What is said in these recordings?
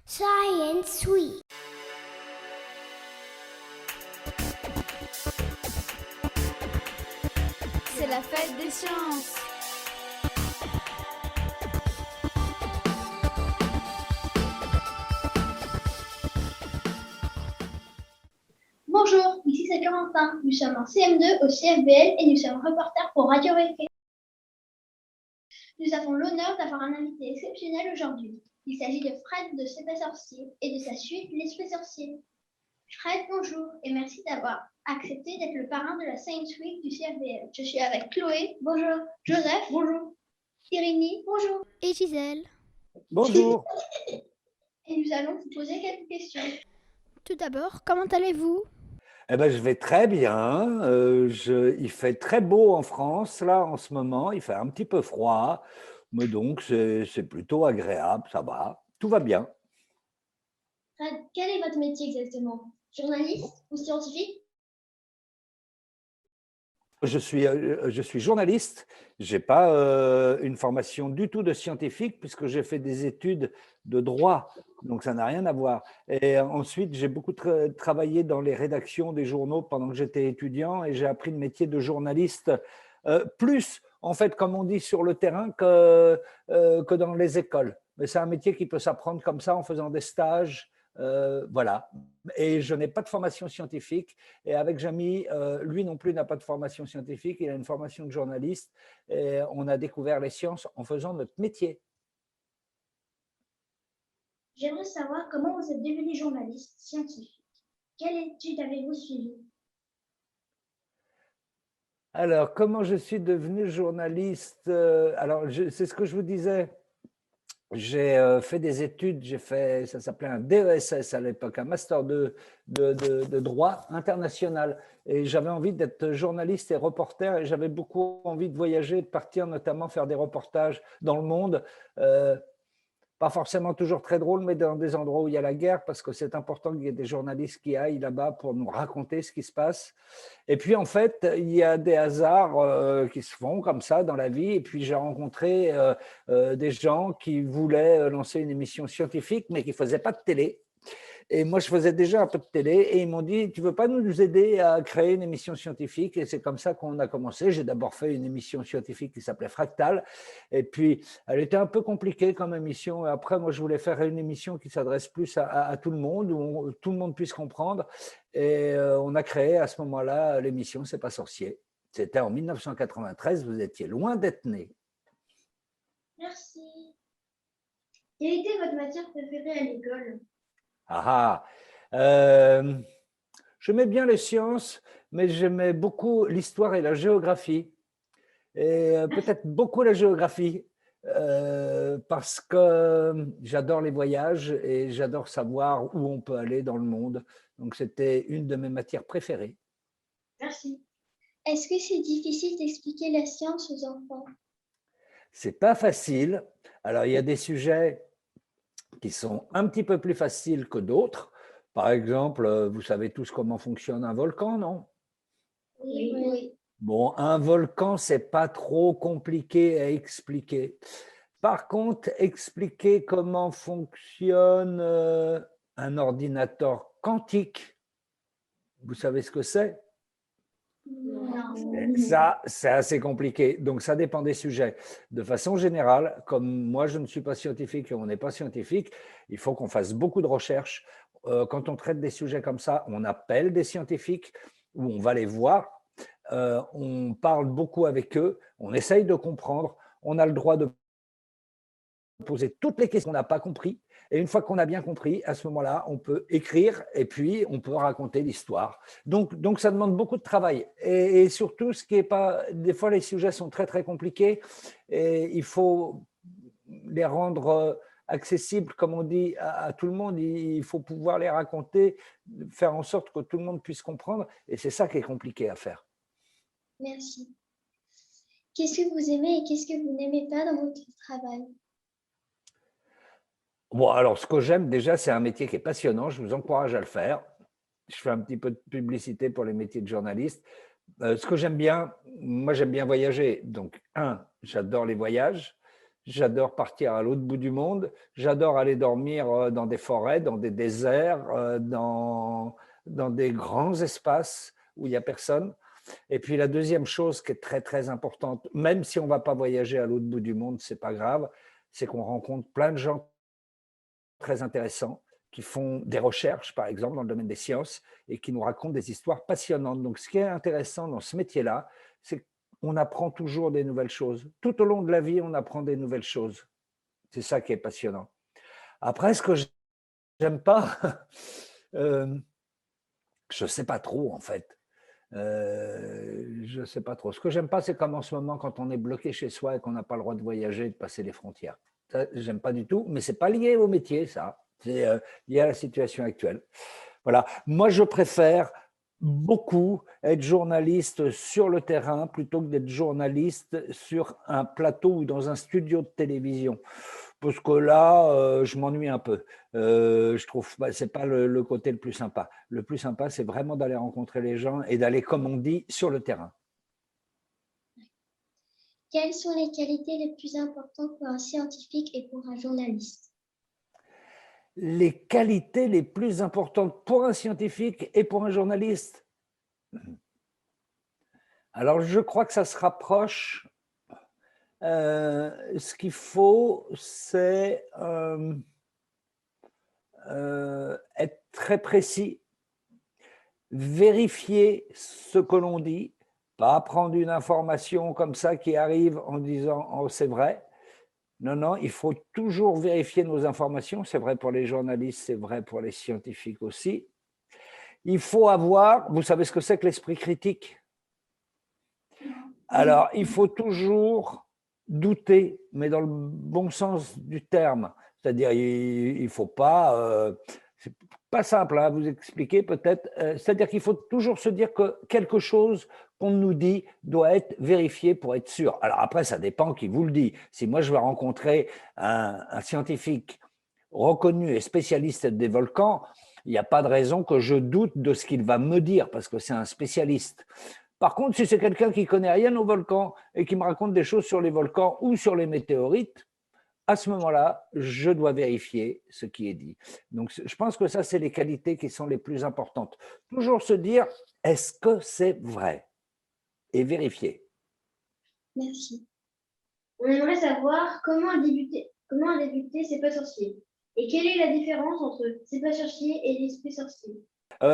Science Week. C'est la fête des sciences. Bonjour, ici c'est Corentin. Nous sommes en CM2 au CFBL et nous sommes reporters pour Radio VP. Nous avons l'honneur d'avoir un invité exceptionnel aujourd'hui. Il s'agit de Fred de C'est pas sorcier et de sa suite L'Esprit sorcier. Fred, bonjour et merci d'avoir accepté d'être le parrain de la Science Week du CFBL. Je suis avec Chloé, bonjour, Joseph, bonjour, Irini, bonjour, Et Gisèle. Bonjour. et nous allons vous poser quelques questions. Tout d'abord, comment allez-vous? Eh ben, je vais très bien. Il fait très beau en France, là, en ce moment. Il fait un petit peu froid, mais donc c'est plutôt agréable, ça va. Tout va bien. Fred, quel est votre métier exactement? Journaliste ou scientifique? Je suis journaliste. Je n'ai pas une formation du tout de scientifique puisque j'ai fait des études de droit, donc ça n'a rien à voir. Et ensuite, j'ai beaucoup travaillé dans les rédactions des journaux pendant que j'étais étudiant et j'ai appris le métier de journaliste plus, en fait, comme on dit, sur le terrain que dans les écoles. Mais c'est un métier qui peut s'apprendre comme ça en faisant des stages. Voilà. Et je n'ai pas de formation scientifique. Et avec Jamy, lui non plus n'a pas de formation scientifique, il a une formation de journaliste. Et on a découvert les sciences en faisant notre métier. J'aimerais savoir comment vous êtes devenu journaliste scientifique. Quelle étude avez-vous suivie? Alors, comment je suis devenu journaliste? Alors, c'est ce que je vous disais. J'ai fait des études, ça s'appelait un DESS à l'époque, un master de droit international. Et j'avais envie d'être journaliste et reporter, et j'avais beaucoup envie de voyager, de partir notamment faire des reportages dans le monde. Pas forcément toujours très drôle, mais dans des endroits où il y a la guerre, parce que c'est important qu'il y ait des journalistes qui aillent là-bas pour nous raconter ce qui se passe. Et puis, en fait, il y a des hasards qui se font comme ça dans la vie. Et puis, j'ai rencontré des gens qui voulaient lancer une émission scientifique, mais qui ne faisaient pas de télé. Et moi, je faisais déjà un peu de télé et ils m'ont dit, tu veux pas nous aider à créer une émission scientifique? Et c'est comme ça qu'on a commencé. J'ai d'abord fait une émission scientifique qui s'appelait Fractal. Et puis, elle était un peu compliquée comme émission. Et après, moi, je voulais faire une émission qui s'adresse plus à tout le monde, où tout le monde puisse comprendre. Et on a créé à ce moment-là l'émission C'est pas sorcier. C'était en 1993, vous étiez loin d'être né. Merci. Quelle était votre matière préférée à l'école? Ah ah. J'aimais bien les sciences, mais j'aimais beaucoup l'histoire et la géographie. Et peut-être beaucoup la géographie, parce que j'adore les voyages et j'adore savoir où on peut aller dans le monde. Donc, c'était une de mes matières préférées. Merci. Est-ce que c'est difficile d'expliquer la science aux enfants? C'est pas facile. Alors, il y a des sujets qui sont un petit peu plus faciles que d'autres. Par exemple, vous savez tous comment fonctionne un volcan, non? Oui. Bon, un volcan, c'est pas trop compliqué à expliquer. Par contre, expliquer comment fonctionne un ordinateur quantique, vous savez ce que c'est? Non. Ça, c'est assez compliqué. Donc, ça dépend des sujets. De façon générale, comme moi, je ne suis pas scientifique et on n'est pas scientifique, il faut qu'on fasse beaucoup de recherches. Quand on traite des sujets comme ça, on appelle des scientifiques ou on va les voir. On parle beaucoup avec eux, on essaye de comprendre. On a le droit de poser toutes les questions qu'on n'a pas compris. Et une fois qu'on a bien compris, à ce moment-là, on peut écrire et puis on peut raconter l'histoire. Donc, ça demande beaucoup de travail. Et surtout, ce qui est pas, des fois, les sujets sont très, très compliqués et il faut les rendre accessibles, comme on dit, à tout le monde. Il faut pouvoir les raconter, faire en sorte que tout le monde puisse comprendre. Et c'est ça qui est compliqué à faire. Merci. Qu'est-ce que vous aimez et qu'est-ce que vous n'aimez pas dans votre travail? Bon, alors, ce que j'aime déjà, c'est un métier qui est passionnant. Je vous encourage à le faire. Je fais un petit peu de publicité pour les métiers de journaliste. Ce que j'aime bien, moi, j'aime bien voyager. Donc, j'adore les voyages. J'adore partir à l'autre bout du monde. J'adore aller dormir dans des forêts, dans des déserts, dans des grands espaces où il n'y a personne. Et puis la deuxième chose qui est très, très importante, même si on ne va pas voyager à l'autre bout du monde, ce n'est pas grave, c'est qu'on rencontre plein de gens très intéressants qui font des recherches, par exemple, dans le domaine des sciences, et qui nous racontent des histoires passionnantes. Donc, ce qui est intéressant dans ce métier-là, c'est qu'on apprend toujours des nouvelles choses. Tout au long de la vie, on apprend des nouvelles choses. C'est ça qui est passionnant. Après, ce que j'aime pas, je ne sais pas trop, en fait. Je ne sais pas trop. Ce que j'aime pas, c'est comme en ce moment, quand on est bloqué chez soi et qu'on n'a pas le droit de voyager et de passer les frontières. Ça, j'aime pas du tout, mais ce n'est pas lié au métier, ça. C'est lié à la situation actuelle. Voilà. Moi, je préfère beaucoup être journaliste sur le terrain plutôt que d'être journaliste sur un plateau ou dans un studio de télévision. Parce que là, je m'ennuie un peu. Je trouve que ce n'est pas le côté le plus sympa. Le plus sympa, c'est vraiment d'aller rencontrer les gens et d'aller, comme on dit, sur le terrain. Quelles sont les qualités les plus importantes pour un scientifique et pour un journaliste? Les qualités les plus importantes pour un scientifique et pour un journaliste? Alors, je crois que ça se rapproche. Ce qu'il faut, c'est être très précis, vérifier ce que l'on dit, pas prendre une information comme ça qui arrive en disant « oh, c'est vrai ». Non, non, il faut toujours vérifier nos informations. C'est vrai pour les journalistes, c'est vrai pour les scientifiques aussi. Il faut avoir, vous savez ce que c'est que l'esprit critique? Alors, il faut toujours douter, mais dans le bon sens du terme. C'est-à-dire, il ne faut pas… c'est pas simple à vous expliquer peut-être. C'est-à-dire qu'il faut toujours se dire que quelque chose qu'on nous dit doit être vérifié pour être sûr. Alors après, ça dépend qui vous le dit. Si moi, je vais rencontrer un scientifique reconnu et spécialiste des volcans, il n'y a pas de raison que je doute de ce qu'il va me dire parce que c'est un spécialiste. Par contre, si c'est quelqu'un qui ne connaît rien aux volcans et qui me raconte des choses sur les volcans ou sur les météorites, à ce moment-là, je dois vérifier ce qui est dit. Donc, je pense que ça, c'est les qualités qui sont les plus importantes. Toujours se dire, est-ce que c'est vrai? Et vérifier. Merci. On aimerait savoir comment a débuté C'est pas sorcier et quelle est la différence entre C'est pas sorcier et l'esprit sorcier.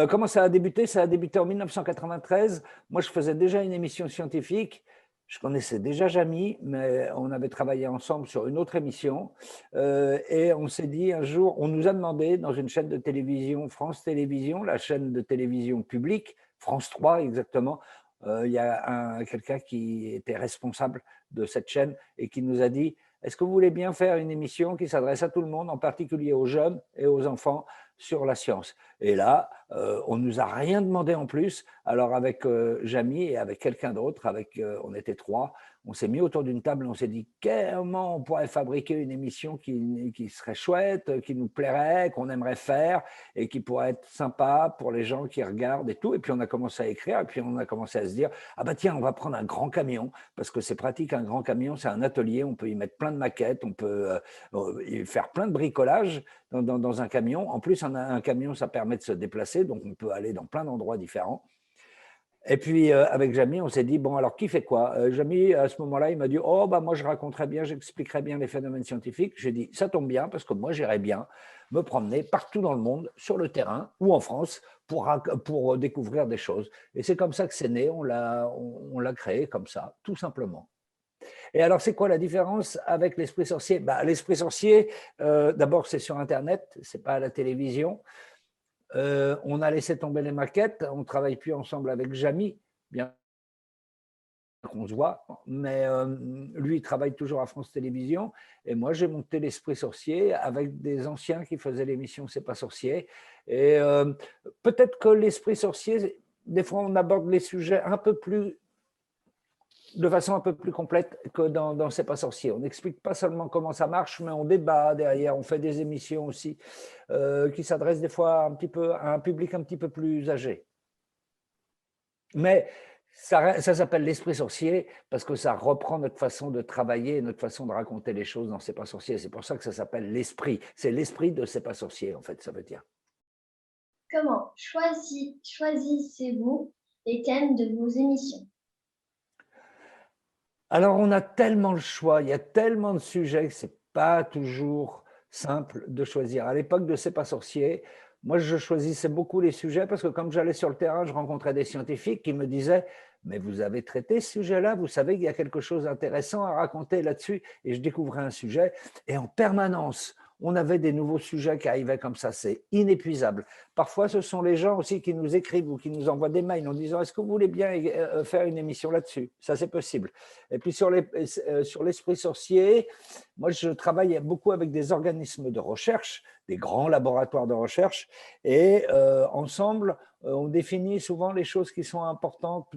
Comment ça a débuté? Ça a débuté en 1993. Moi, je faisais déjà une émission scientifique. Je connaissais déjà Jamy, mais on avait travaillé ensemble sur une autre émission. Et on s'est dit un jour, on nous a demandé dans une chaîne de télévision, France Télévisions, la chaîne de télévision publique, France 3 exactement, il y a quelqu'un qui était responsable de cette chaîne et qui nous a dit « Est-ce que vous voulez bien faire une émission qui s'adresse à tout le monde, en particulier aux jeunes et aux enfants, sur la science ?» Et là, on ne nous a rien demandé en plus. Alors avec Jamy et avec quelqu'un d'autre, on était trois, on s'est mis autour d'une table et on s'est dit comment on pourrait fabriquer une émission qui serait chouette, qui nous plairait, qu'on aimerait faire et qui pourrait être sympa pour les gens qui regardent et tout. Et puis on a commencé à écrire et puis on a commencé à se dire ah bah tiens, on va prendre un grand camion parce que c'est pratique, un grand camion, c'est un atelier, on peut y mettre plein de maquettes, on peut y faire plein de bricolage dans un camion. En plus, un camion, ça permet de se déplacer, donc on peut aller dans plein d'endroits différents. Et puis, avec Jamy, on s'est dit, bon, alors qui fait quoi? Jamy, à ce moment-là, il m'a dit, oh, bah, moi, je raconterais bien, j'expliquerais bien les phénomènes scientifiques. J'ai dit, ça tombe bien, parce que moi, j'irais bien me promener partout dans le monde, sur le terrain ou en France, pour découvrir des choses. Et c'est comme ça que c'est né, on l'a créé comme ça, tout simplement. Et alors, c'est quoi la différence avec l'esprit sorcier? Bah, l'esprit sorcier, d'abord, c'est sur Internet, c'est pas à la télévision. On a laissé tomber les maquettes, on ne travaille plus ensemble avec Jamy, bien qu'on se voit, mais lui, il travaille toujours à France Télévisions, et moi, j'ai monté l'Esprit Sorcier avec des anciens qui faisaient l'émission C'est pas sorcier, et peut-être que l'Esprit Sorcier, des fois, on aborde les sujets de façon un peu plus complète que dans C'est pas sorcier. On n'explique pas seulement comment ça marche, mais on débat derrière, on fait des émissions aussi qui s'adressent des fois à un public un petit peu plus âgé. Mais Ça s'appelle l'esprit sorcier parce que ça reprend notre façon de travailler, notre façon de raconter les choses dans C'est pas sorcier. C'est pour ça que ça s'appelle l'esprit. C'est l'esprit de C'est pas sorcier, en fait, ça veut dire. Comment choisissez-vous les thèmes de vos émissions? Alors, on a tellement le choix, il y a tellement de sujets que ce n'est pas toujours simple de choisir. À l'époque de C'est pas sorcier, moi, je choisissais beaucoup les sujets parce que comme j'allais sur le terrain, je rencontrais des scientifiques qui me disaient « Mais vous avez traité ce sujet-là, vous savez qu'il y a quelque chose d'intéressant à raconter là-dessus » et je découvrais un sujet et en permanence, on avait des nouveaux sujets qui arrivaient comme ça, c'est inépuisable. Parfois, ce sont les gens aussi qui nous écrivent ou qui nous envoient des mails en disant « Est-ce que vous voulez bien faire une émission là-dessus ?» Ça, c'est possible. Et puis, sur l'esprit sorcier, moi, je travaille beaucoup avec des organismes de recherche, des grands laboratoires de recherche, et ensemble, on définit souvent les choses qui sont importantes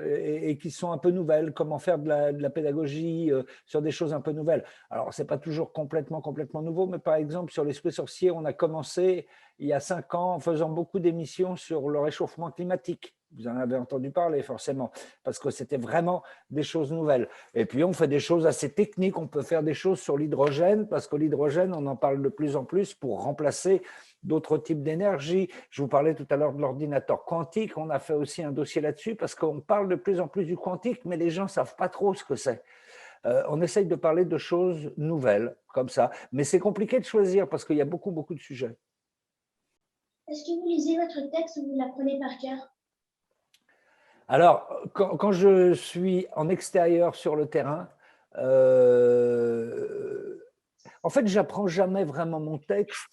et qui sont un peu nouvelles, comment faire de la pédagogie sur des choses un peu nouvelles. Alors, ce n'est pas toujours complètement nouveau, mais par exemple, sur l'esprit sorcier, on a commencé il y a 5 ans en faisant beaucoup d'émissions sur le réchauffement climatique. Vous en avez entendu parler forcément, parce que c'était vraiment des choses nouvelles. Et puis, on fait des choses assez techniques. On peut faire des choses sur l'hydrogène, parce que l'hydrogène, on en parle de plus en plus pour remplacer d'autres types d'énergie. Je vous parlais tout à l'heure de l'ordinateur quantique. On a fait aussi un dossier là-dessus, parce qu'on parle de plus en plus du quantique, mais les gens ne savent pas trop ce que c'est. On essaye de parler de choses nouvelles, comme ça. Mais c'est compliqué de choisir, parce qu'il y a beaucoup de sujets. Est-ce que vous lisez votre texte ou vous l'apprenez par cœur? Alors, quand je suis en extérieur sur le terrain, en fait, j'apprends jamais vraiment mon texte.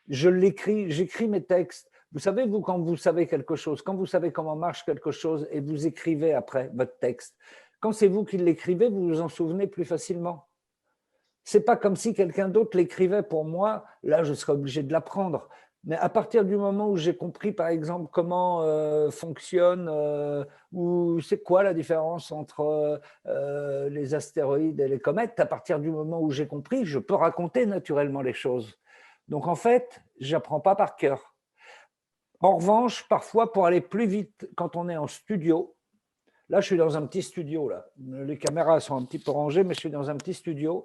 Je l'écris, j'écris mes textes. Vous savez, vous, quand vous savez quelque chose, quand vous savez comment marche quelque chose et vous écrivez après votre texte, quand c'est vous qui l'écrivez, vous vous en souvenez plus facilement. C'est pas comme si quelqu'un d'autre l'écrivait pour moi. Là, je serais obligé de l'apprendre. Mais à partir du moment où j'ai compris, par exemple, comment fonctionne ou c'est quoi la différence entre les astéroïdes et les comètes, à partir du moment où j'ai compris, je peux raconter naturellement les choses. Donc, en fait, je n'apprends pas par cœur. En revanche, parfois, pour aller plus vite, quand on est en studio, là, je suis dans un petit studio. Là. Les caméras sont un petit peu rangées, mais je suis dans un petit studio.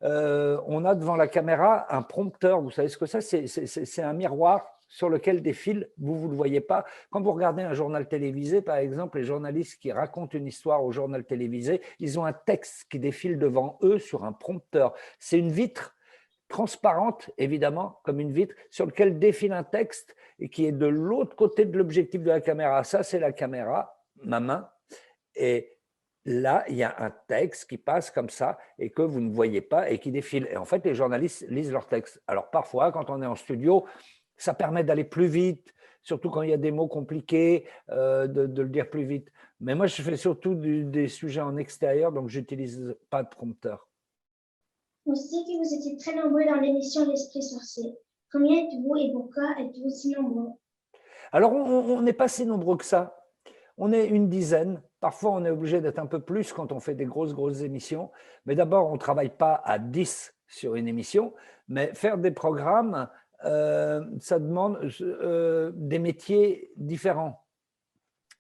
On a devant la caméra un prompteur. Vous savez ce que c'est? C'est un miroir sur lequel défile, vous ne le voyez pas. Quand vous regardez un journal télévisé, par exemple, les journalistes qui racontent une histoire au journal télévisé, ils ont un texte qui défile devant eux sur un prompteur. C'est une vitre transparente, évidemment, comme une vitre, sur lequel défile un texte et qui est de l'autre côté de l'objectif de la caméra. Ça, c'est la caméra, ma main. Et là, il y a un texte qui passe comme ça et que vous ne voyez pas et qui défile. Et en fait, les journalistes lisent leur texte. Alors parfois, quand on est en studio, ça permet d'aller plus vite, surtout quand il y a des mots compliqués, de le dire plus vite. Mais moi, je fais surtout des sujets en extérieur, donc je n'utilise pas de prompteur. On sait que vous étiez très nombreux dans l'émission L'Esprit sorcier. Combien êtes-vous et pourquoi êtes-vous si nombreux? Alors, on n'est pas si nombreux que ça. On est une dizaine. Parfois, on est obligé d'être un peu plus quand on fait des grosses émissions. Mais d'abord, on ne travaille pas à 10 sur une émission, mais faire des programmes, ça demande des métiers différents.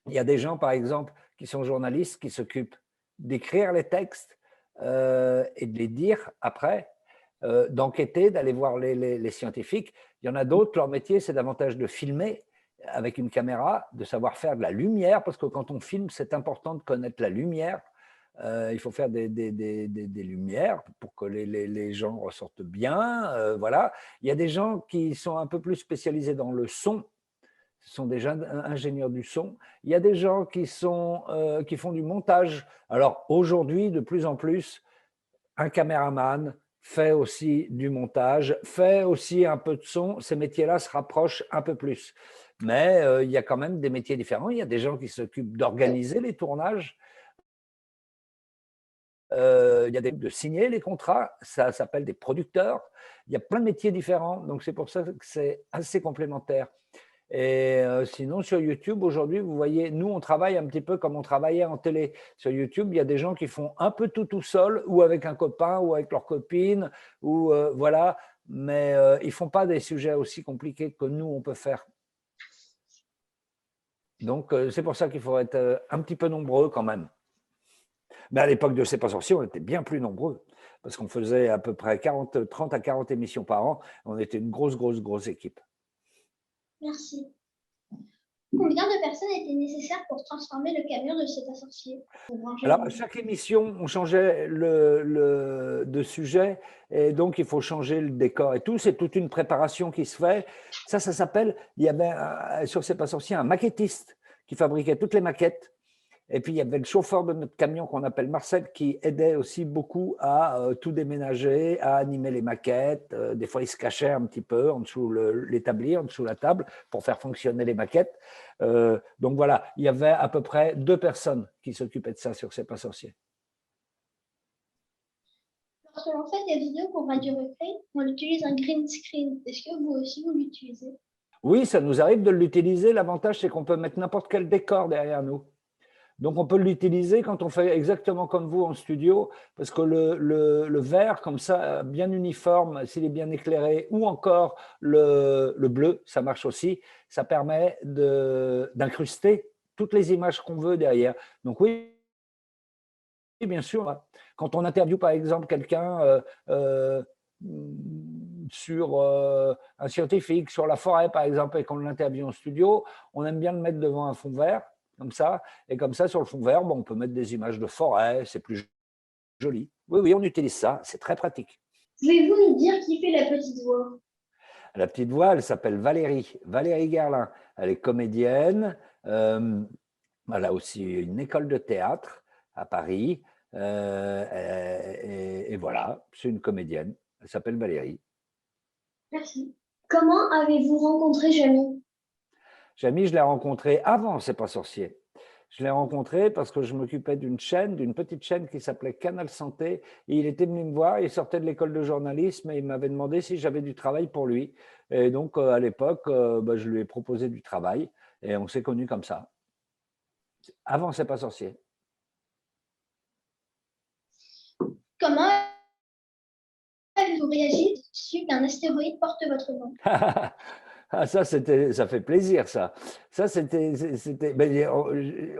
Il y a des gens, par exemple, qui sont journalistes, qui s'occupent d'écrire les textes et de les dire après, d'enquêter, d'aller voir les scientifiques. Il y en a d'autres, leur métier, c'est davantage de filmer avec une caméra, de savoir faire de la lumière, parce que quand on filme, c'est important de connaître la lumière. Il faut faire des lumières pour que les gens ressortent bien. Voilà. Il y a des gens qui sont un peu plus spécialisés dans le son. Ce sont des jeunes ingénieurs du son. Il y a des gens qui font du montage. Alors aujourd'hui, de plus en plus, un caméraman fait aussi du montage, fait aussi un peu de son. Ces métiers-là se rapprochent un peu plus. Mais il y a quand même des métiers différents. Il y a des gens qui s'occupent d'organiser les tournages. Il y a de signer les contrats. Ça s'appelle des producteurs. Il y a plein de métiers différents. Donc, c'est pour ça que c'est assez complémentaire. Et sinon, sur YouTube, aujourd'hui, vous voyez, nous, on travaille un petit peu comme on travaillait en télé. Sur YouTube, il y a des gens qui font un peu tout seul, ou avec un copain, ou avec leur copine, ou voilà. Mais ils ne font pas des sujets aussi compliqués que nous, on peut faire. Donc, c'est pour ça qu'il faut être un petit peu nombreux quand même. Mais à l'époque de C'est pas sorcier, on était bien plus nombreux, parce qu'on faisait à peu près 30 à 40 émissions par an. On était une grosse équipe. Merci. Combien de personnes étaient nécessaires pour transformer le camion de C'est pas sorcier? Alors, à chaque émission, on changeait de sujet, et donc il faut changer le décor et tout. C'est toute une préparation qui se fait. Ça s'appelle, il y avait sur C'est pas sorcier un maquettiste qui fabriquait toutes les maquettes. Et puis, il y avait le chauffeur de notre camion qu'on appelle Marcel qui aidait aussi beaucoup à tout déménager, à animer les maquettes. Des fois, il se cachait un petit peu en dessous l'établi, en dessous la table pour faire fonctionner les maquettes. Donc voilà, il y avait à peu près 2 personnes qui s'occupaient de ça sur C'est pas sorcier. Lorsque l'on fait des vidéos pour Radio Récré, on utilise un green screen. Est-ce que vous aussi, vous l'utilisez? Oui, ça nous arrive de l'utiliser. L'avantage, c'est qu'on peut mettre n'importe quel décor derrière nous. Donc, on peut l'utiliser quand on fait exactement comme vous en studio, parce que le vert, comme ça, bien uniforme, s'il est bien éclairé, ou encore le bleu, ça marche aussi, ça permet d'incruster toutes les images qu'on veut derrière. Donc oui, bien sûr, quand on interviewe par exemple quelqu'un sur un scientifique, sur la forêt par exemple, et qu'on l'interviewe en studio, on aime bien le mettre devant un fond vert, comme ça, et comme ça, sur le fond vert, bon, on peut mettre des images de forêt, c'est plus joli. Oui, on utilise ça, c'est très pratique. Pouvez-vous nous dire qui fait la petite voix? La petite voix, elle s'appelle Valérie Gerlin. Elle est comédienne, elle a aussi une école de théâtre à Paris, et voilà, c'est une comédienne, elle s'appelle Valérie. Merci. Comment avez-vous rencontré Jamie? Jamie, je l'ai rencontré avant C'est pas sorcier. Je l'ai rencontré parce que je m'occupais d'une petite chaîne qui s'appelait Canal Santé. Et il était venu me voir, il sortait de l'école de journalisme et il m'avait demandé si j'avais du travail pour lui. Et donc, à l'époque, je lui ai proposé du travail et on s'est connus comme ça. Avant C'est pas sorcier. Comment avez-vous réagi si qu'un astéroïde porte votre nom? Ah, ça fait plaisir, ça. Ça,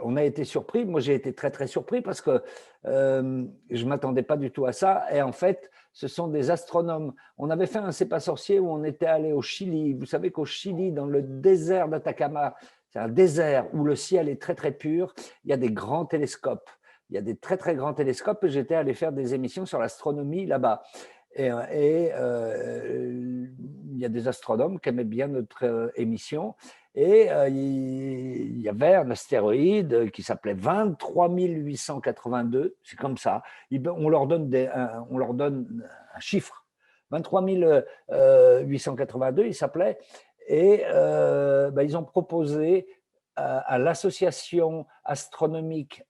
on a été surpris. Moi, j'ai été très surpris parce que je m'attendais pas du tout à ça. Et en fait, ce sont des astronomes. On avait fait un C'est pas sorcier où on était allé au Chili. Vous savez qu'au Chili, dans le désert d'Atacama, c'est un désert où le ciel est très pur. Il y a des grands télescopes. Il y a des très grands télescopes et j'étais allé faire des émissions sur l'astronomie là-bas. Et il y a des astronomes qui aimaient bien notre émission. Et il y avait un astéroïde qui s'appelait 23 882, c'est comme ça. On leur donne un chiffre. 23 882, il s'appelait. Et ils ont proposé à l'association astronomique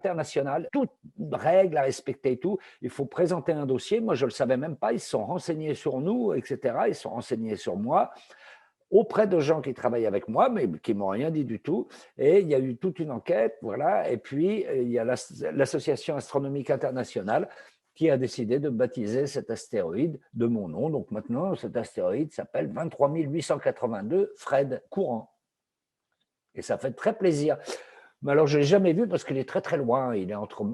internationale, toute règle à respecter et tout. Il faut présenter un dossier. Moi, je ne le savais même pas. Ils se sont renseignés sur nous, etc. Ils se sont renseignés sur moi auprès de gens qui travaillent avec moi, mais qui ne m'ont rien dit du tout. Et il y a eu toute une enquête, voilà. Et puis, il y a l'Association astronomique internationale qui a décidé de baptiser cet astéroïde de mon nom. Donc maintenant, cet astéroïde s'appelle 23 882 Fred Courant. Et ça fait très plaisir. Mais alors, je ne l'ai jamais vu parce qu'il est très loin. Il est entre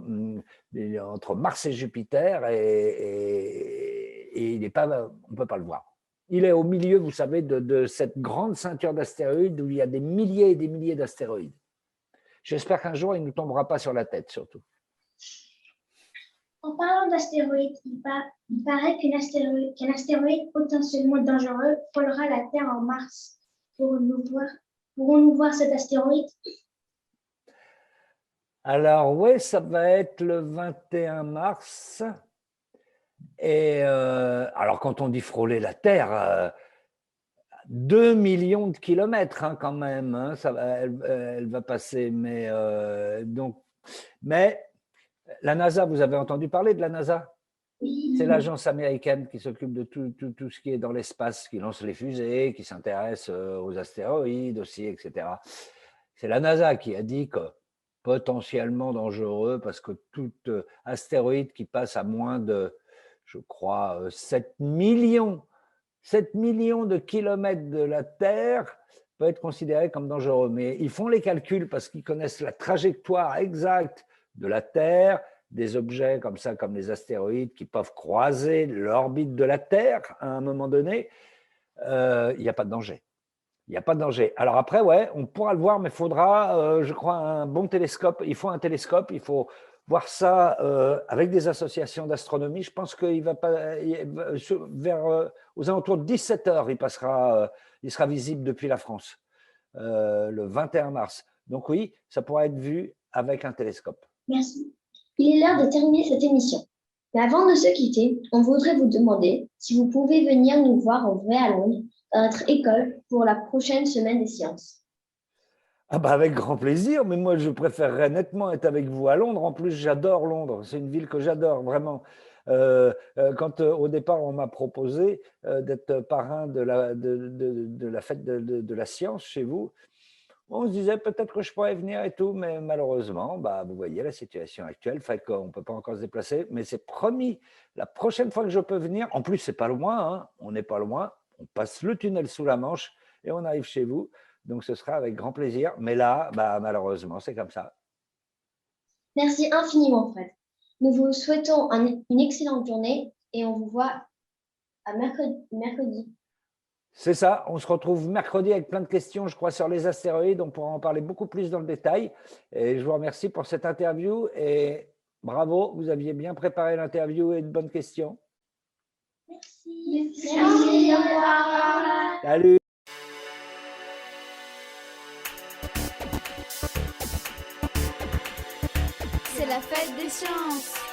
Mars et Jupiter et il est pas, on ne peut pas le voir. Il est au milieu, vous savez, de cette grande ceinture d'astéroïdes où il y a des milliers et des milliers d'astéroïdes. J'espère qu'un jour, il ne nous tombera pas sur la tête, surtout. En parlant d'astéroïdes, il paraît qu'un astéroïde potentiellement dangereux frôlera la Terre en mars. Pourrons-nous voir cet astéroïde? Alors, oui, ça va être le 21 mars. Et alors, quand on dit frôler la Terre, 2 millions de kilomètres quand même, hein, elle va passer. Mais la NASA, vous avez entendu parler de la NASA? Oui. C'est l'agence américaine qui s'occupe de tout ce qui est dans l'espace, qui lance les fusées, qui s'intéresse aux astéroïdes aussi, etc. C'est la NASA qui a dit que potentiellement dangereux parce que tout astéroïde qui passe à moins de, je crois, 7 millions de kilomètres de la Terre peut être considéré comme dangereux. Mais ils font les calculs parce qu'ils connaissent la trajectoire exacte de la Terre, des objets comme ça, comme les astéroïdes, qui peuvent croiser l'orbite de la Terre à un moment donné. Il n'y a pas de danger. Il n'y a pas de danger. Alors après, ouais, on pourra le voir, mais il faudra, je crois, un bon télescope. Il faut un télescope, il faut voir ça avec des associations d'astronomie. Je pense qu'il va pas vers aux alentours de 17 heures, il sera visible depuis la France, le 21 mars. Donc oui, ça pourra être vu avec un télescope. Merci. Il est l'heure de terminer cette émission. Mais avant de se quitter, on voudrait vous demander si vous pouvez venir nous voir en vrai à Londres, dans notre école, pour la prochaine semaine des sciences. Ah bah avec grand plaisir, mais moi je préférerais nettement être avec vous à Londres. En plus, j'adore Londres, c'est une ville que j'adore vraiment. Quand au départ on m'a proposé d'être parrain de la fête de la science chez vous, on se disait peut-être que je pourrais venir et tout, mais malheureusement, bah, vous voyez la situation actuelle fait qu'on ne peut pas encore se déplacer. Mais c'est promis, la prochaine fois que je peux venir, en plus c'est pas loin, hein, on n'est pas loin, on passe le tunnel sous la Manche et on arrive chez vous. Donc ce sera avec grand plaisir. Mais là, bah, malheureusement, c'est comme ça. Merci infiniment, Fred. Nous vous souhaitons une excellente journée et on vous voit à mercredi. C'est ça, on se retrouve mercredi avec plein de questions, je crois, sur les astéroïdes. On pourra en parler beaucoup plus dans le détail. Et je vous remercie pour cette interview et bravo, vous aviez bien préparé l'interview et de bonnes questions. Merci. Merci. Au revoir. Salut. C'est la fête des sciences.